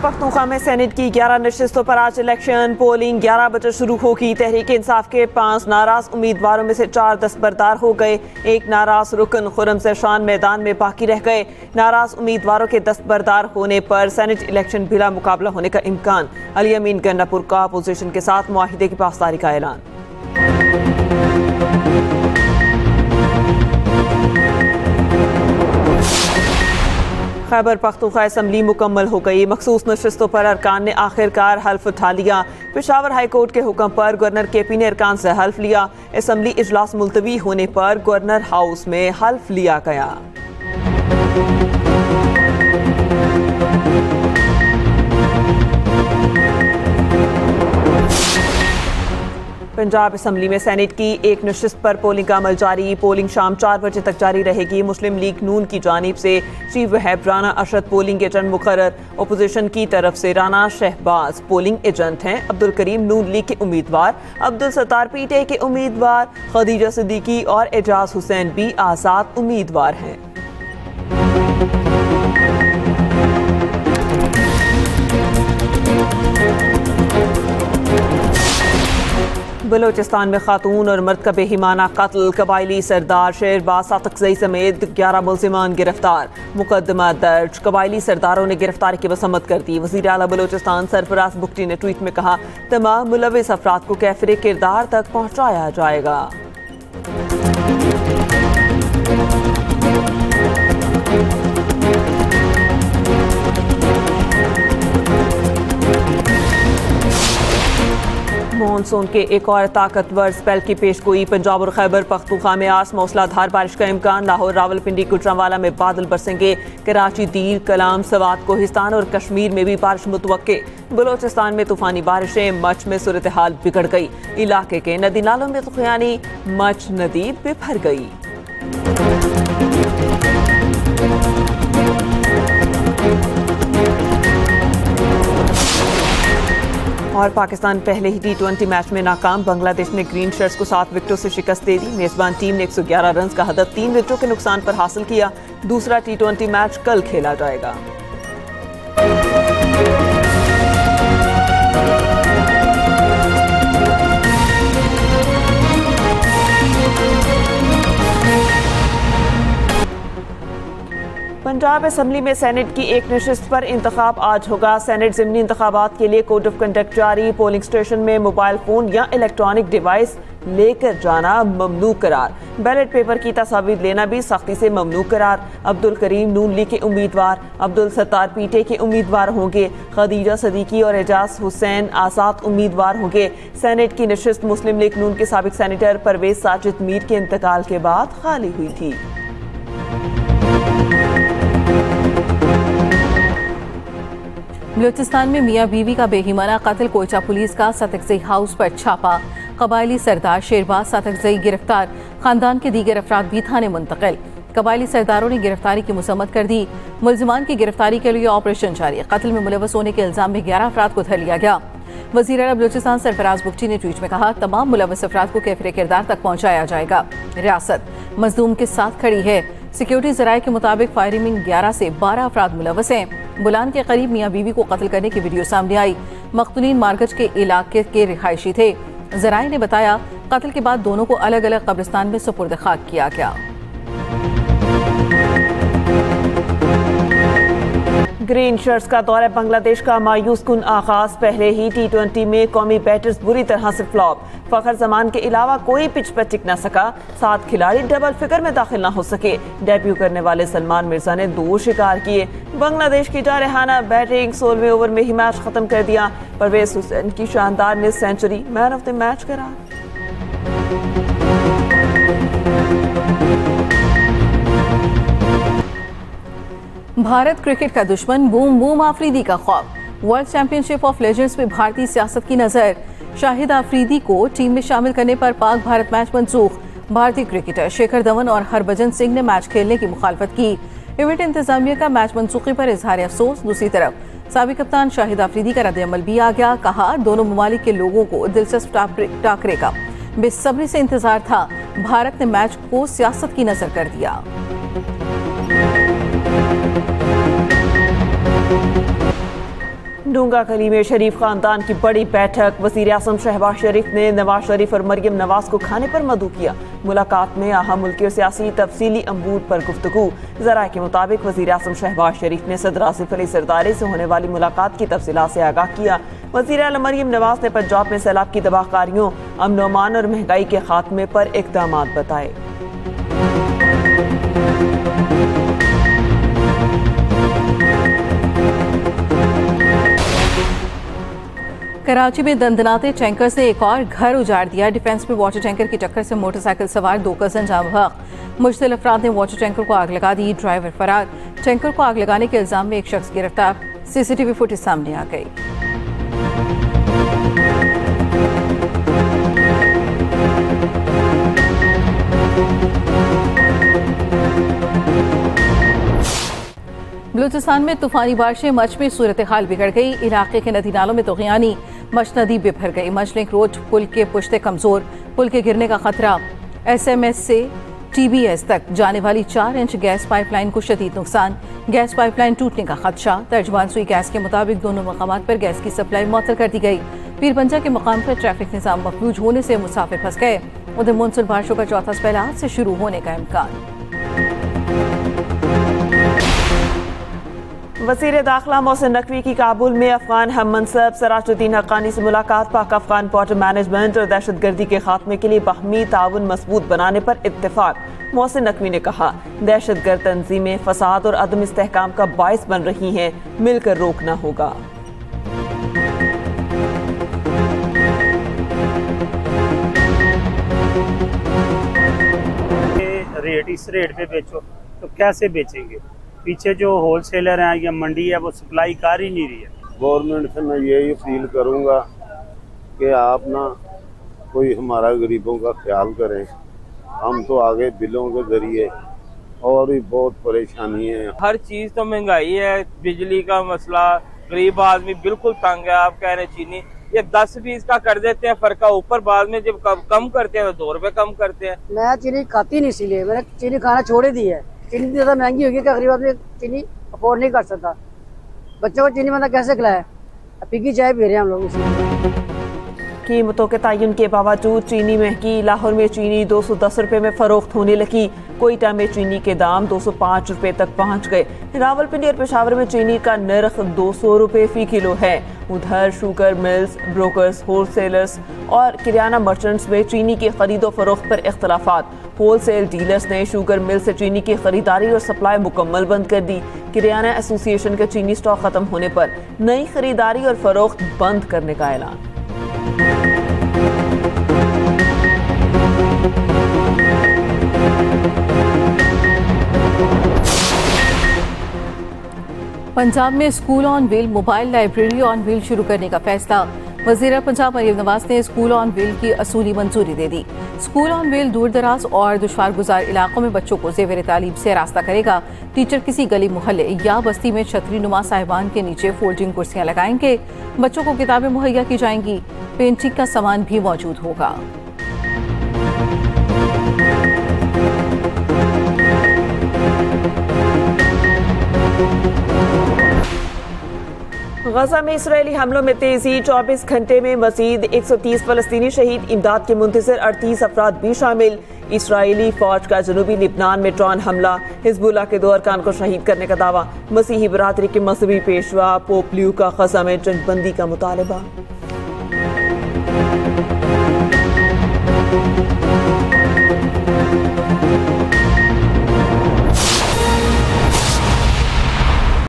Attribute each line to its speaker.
Speaker 1: पख्तूनख्वा में सेनेट की 11 नशिस्तों पर आज इलेक्शन पोलिंग 11 बजे शुरू होगी। तहरीक इंसाफ के 5 नाराज उम्मीदवारों में से 4 दस्तबरदार हो गए। एक नाराज रुकन खुर्रम ज़रशान मैदान में बाकी रह गए। नाराज उम्मीदवारों के दस्तबरदार होने पर सेनेट इलेक्शन बिला मुकाबला होने का इम्कान। अली अमीन गन्नापुर का अपोजिशन के साथ मुआहिदे की पासदारी का ऐलान। खैबर पख्तूनख्वा असम्बली मुकम्मल हो गई। मखसूस नशिस्तों पर अरकान ने आखिरकार हल्फ उठा लिया। पेशावर हाई कोर्ट के हुक्म पर गवर्नर केपी ने अरकान से हल्फ लिया। असम्बली इजलास मुलतवी होने पर गवर्नर हाउस में हल्फ लिया गया। पंजाब असम्बली में सेनेट की एक नशिस्त पर पोलिंग का अमल जारी। पोलिंग शाम 4 बजे तक जारी रहेगी। मुस्लिम लीग नून की जानिब से चीफ वहब राना अशरद पोलिंग एजेंट मुकर्रर। अपोजिशन की तरफ से राना शहबाज पोलिंग एजेंट हैं। अब्दुल करीम नून लीग के उम्मीदवार, अब्दुल सत्तार पीटीआई के उम्मीदवार, खदीजा सिद्दीकी और एजाज हुसैन भी आजाद उम्मीदवार हैं। बलोचिस्तान में खातून और मर्द का बेहिमाना कत्ल। कबायली सरदार शेरबाज सातकजई समेत 11 मुल्जिमान गिरफ्तार। मुकदमा दर्ज। कबायली सरदारों ने गिरफ्तारी की मसम्मत कर दी। वज़ीर आला बलोचिस्तान सरफराज बुगटी ने ट्वीट में कहा, तमाम मुलविस अफराद को कैफिर किरदार तक पहुँचाया जाएगा। मानसून के एक और ताकतवर स्पेल की पेशगोई। पंजाब और खैबर पख्तूनख्वा में आज मौसलाधार बारिश का इम्कान। लाहौर, रावलपिंडी, गुजरांवाला में बादल बरसेंगे। कराची, दीर, कलाम, सवात, कोहिस्तान और कश्मीर में भी बारिश मुतवक्के। बलोचिस्तान में तूफानी बारिशें। मच में सूरत हाल बिगड़ गई। इलाके के नदी नालों में तुफानी मच नदी बिफर गई। और पाकिस्तान पहले ही T20 मैच में नाकाम। बांग्लादेश ने ग्रीन शर्ट्स को 7 विकेटों से शिकस्त दे दी। मेजबान टीम ने 111 रन का हदफ 3 विकेटों के नुकसान पर हासिल किया। दूसरा T20 मैच कल खेला जाएगा। पंजाब असम्बली में सेनेट की एक नशिस्त पर इंतखाब आज होगा। सेनेट ज़िमनी इंतखाबात के लिए कोड ऑफ कंडक्ट जारी। पोलिंग स्टेशन में मोबाइल फोन या इलेक्ट्रॉनिक डिवाइस लेकर जाना ममनू करार। बैलेट पेपर की तस्वीर लेना भी सख्ती से ममनू करार। अब्दुल करीम नून लीग के उम्मीदवार, अब्दुल सत्तार पीटीआई के उम्मीदवार होंगे। खदीजा सिद्दीकी और एजाज हुसैन आजाद उम्मीदवार होंगे। सेनेट की नशिस्त मुस्लिम लीग नून के साबिक सेनेटर परवेज साजिद मीर के इंतकाल के बाद खाली हुई थी।
Speaker 2: बलूचिस्तान में मियाँ बीवी का बेहिमाना कत्ल। कोयटा पुलिस का सातकजई हाउस पर छापा। कबायली सरदार शेरबाज सातकजई गिरफ्तार। खानदान के दीगर अफराद भी थाने मुंतकिल। कबायली सरदारों ने गिरफ्तारी की मुसम्मत कर दी। मुल्जिमान की गिरफ्तारी के लिए ऑपरेशन जारी। कत्ल में मुलव्वस होने के इल्जाम में 11 अफराद को धर लिया गया। वज़ीर आला बलूचिस्तान सरफराज बुगटी ने ट्वीट में कहा, तमाम मुलव्वस अफराद को कैफिर किरदार तक पहुँचाया जाएगा। रियासत मजलूम के साथ खड़ी है। सिक्योरिटी ज़राए के मुताबिक फायरिंग में 11 से 12 अफराद मुलव्वस हैं। बुलान के करीब मियाँ बीवी को कत्ल करने की वीडियो सामने आई। मकतूलीन मार्गज के इलाके के रिहायशी थे। ज़राए ने बताया, कत्ल के बाद दोनों को अलग अलग कब्रिस्तान में सुपुर्द खाक किया गया।
Speaker 1: ग्रीन शर्ट्स का दौरा बांग्लादेश का मायूस कुन आगाज। पहले ही T20 में कौमी बैटर्स बुरी तरह से फ्लॉप। फखर जमान के अलावा कोई पिच पर टिक न सका। 7 खिलाड़ी डबल फिगर में दाखिल न हो सके। डेब्यू करने वाले सलमान मिर्जा ने 2 शिकार किए। बांग्लादेश की जारहाना बैटिंग 16वें ओवर में ही मैच खत्म कर दिया। परवेज हुसैन की शानदार miss century man of the match करार।
Speaker 2: भारत क्रिकेट का दुश्मन, बूम बूम आफरीदी का खौफ। वर्ल्ड चैंपियनशिप ऑफ लेजेंड्स में भारतीय सियासत की नजर। शाहिद आफरीदी को टीम में शामिल करने पर पाक भारत मैच मनसूख। भारतीय क्रिकेटर शिखर धवन और हरभजन सिंह ने मैच खेलने की मुखालफत की। इवेंट इंतजामिया का मैच मनसूखी पर इजहार अफसोस। दूसरी तरफ साबिक कप्तान शाहिद आफरीदी का रद्द-ए-अमल भी आ गया। कहा, दोनों ममालिक के लोगों को दिलचस्प टाकरे का बेसब्री से इंतजार था। भारत ने मैच को सियासत की नजर कर दिया।
Speaker 1: डूंगा कली में शरीफ खानदान की बड़ी बैठक। वज़ीर आज़म शहबाज शरीफ ने नवाज शरीफ और मरियम नवाज को खाने पर मदऊ किया। मुलाकात में अहम मुल्की और सियासी तफसीली अमूर पर गुफ्तगू। ज़राए के मुताबिक वज़ीर आज़म शहबाज शरीफ ने सदर आसिफ अली जरदारी से होने वाली मुलाकात की तफसीलात से आगाह किया। वज़ीर आला मरियम नवाज ने पंजाब में सैलाब की तबाहकारियों, अमन व अमान और महंगाई के खात्मे पर इक़दाम बताए।
Speaker 2: कराची में दंदनाते टैंकर से एक और घर उजाड़ दिया। डिफेंस में वाटर टैंकर की टक्कर से मोटरसाइकिल सवार 2 कज़न जाम बहक। मुश्तिल अफराद ने वाटर टैंकर को आग लगा दी। ड्राइवर फरार। टैंकर को आग लगाने के इल्जाम में एक शख्स गिरफ्तार। सीसीटीवी फुटेज सामने आ गई। बलूचिस्तान में तूफानी बारिशें। मच में सूरत हाल बिगड़ गई। इलाके के नदी नालों में तूफ़ानी। मच नदी बिफर गई। मच लिंक रोड पुल के पुश्ते कमजोर। पुल के गिरने का खतरा। SMS से TBS तक जाने वाली 4 इंच गैस पाइपलाइन को शदीद नुकसान। गैस पाइपलाइन टूटने का खदशा। तर्जुमान सुई गैस के मुताबिक दोनों मकामात पर गैस की सप्लाई मुअत्तल कर दी गई। पीरपंजा के मकाम पर ट्रैफिक निज़ाम मफलूज होने से मुसाफिर फंस गए। उधर मानसून बारिशों का चौथा स्पेल आज से शुरू होने का इम्कान।
Speaker 1: वज़ीर दाखिला मोहसिन नकवी की काबुल में अफगान हम मनसब सराजुद्दीन हक्कानी से मुलाकात। पाक अफगान बॉर्डर मैनेजमेंट और दहशतगर्दी के खात्मे के लिए बाहमी ताउन मजबूत बनाने पर इत्तेफाक। मोहसिन नकवी ने कहा, दहशतगर्द तंजीमें फसाद और अदम इस्तेहकाम का बाइस बन रही हैं, मिलकर रोकना होगा।
Speaker 3: इस रेट पे बेचो तो कैसे बेचेंगे? पीछे जो होलसेलर हैं या मंडी है वो सप्लाई कर ही नहीं रही है।
Speaker 4: गवर्नमेंट से मैं यही अपील करूंगा कि आप ना कोई हमारा गरीबों का ख्याल करें। हम तो आगे बिलों के जरिए और भी बहुत परेशानी है।
Speaker 5: हर चीज तो महंगाई है, बिजली का मसला, गरीब आदमी बिल्कुल तंग है। आप कह रहे चीनी ये 10-20 का कर देते हैं फर्क, ऊपर बाद में जब कम करते हैं तो 2 रुपए कम करते हैं।
Speaker 6: मैं चीनी खाती नहीं, इसीलिए मैंने चीनी खाना छोड़ दी है। चीनी ज्यादा महंगी होगी कि गरीब आदमी चीनी अफोर्ड नहीं कर सकता। बच्चों को चीनी मतलब कैसे खिलाए? पीकी चाय पी रहे हैं हम लोग। इसी
Speaker 1: कीमतों के तयन के बावजूद चीनी महंगी। लाहौर में चीनी 210 रुपए में फरोख्त होने लगी। कोयटा में चीनी के दाम 205 रुपए तक पहुंच गए। रावलपिंडी और पेशावर में चीनी का नर्ख 200 रुपए फी किलो है। उधर शुगर मिल्स, ब्रोकर्स, होलसेलर्स और किराना मर्चेंट्स में चीनी की खरीदो फरोख्त पर इख्तलाफात। होलसेल डीलर्स ने शुगर मिल से चीनी की खरीदारी और सप्लाई मुकम्मल बंद कर दी। किराना एसोसिएशन के चीनी स्टॉक खत्म होने पर नई खरीदारी और फरोख्त बंद करने का ऐलान।
Speaker 2: पंजाब में school on wheel, mobile library on wheel शुरू करने का फैसला। वज़ीर पंजाब मरियम नवाज ने स्कूल ऑन व्हील की असूली मंजूरी दे दी। स्कूल ऑन व्हील दूर दराज और दुश्वार गुजार इलाकों में बच्चों को ज़ेवर तालीम से रास्ता करेगा। टीचर किसी गली मोहल्ले या बस्ती में छतरी नुमा साहिबान के नीचे फोल्डिंग कुर्सियां लगाएंगे। बच्चों को किताबें मुहैया की जाएंगी। पेंटिंग का सामान भी मौजूद होगा।
Speaker 1: गजा में इसराइली हमलों में तेजी। 24 घंटे में मजीद 130 फलस्तीनी शहीद। इमदाद के मुंतज़िर 38 अफराद भी शामिल। इसराइली फौज का जनूबी लिबनान में ड्रोन हमला। हिजबुल्लाह के 2 अरकान को शहीद करने का दावा। मसीही बरादरी के मजहबी पेशवा पोप लियो का गजा में जंगबंदी का मुतालबा।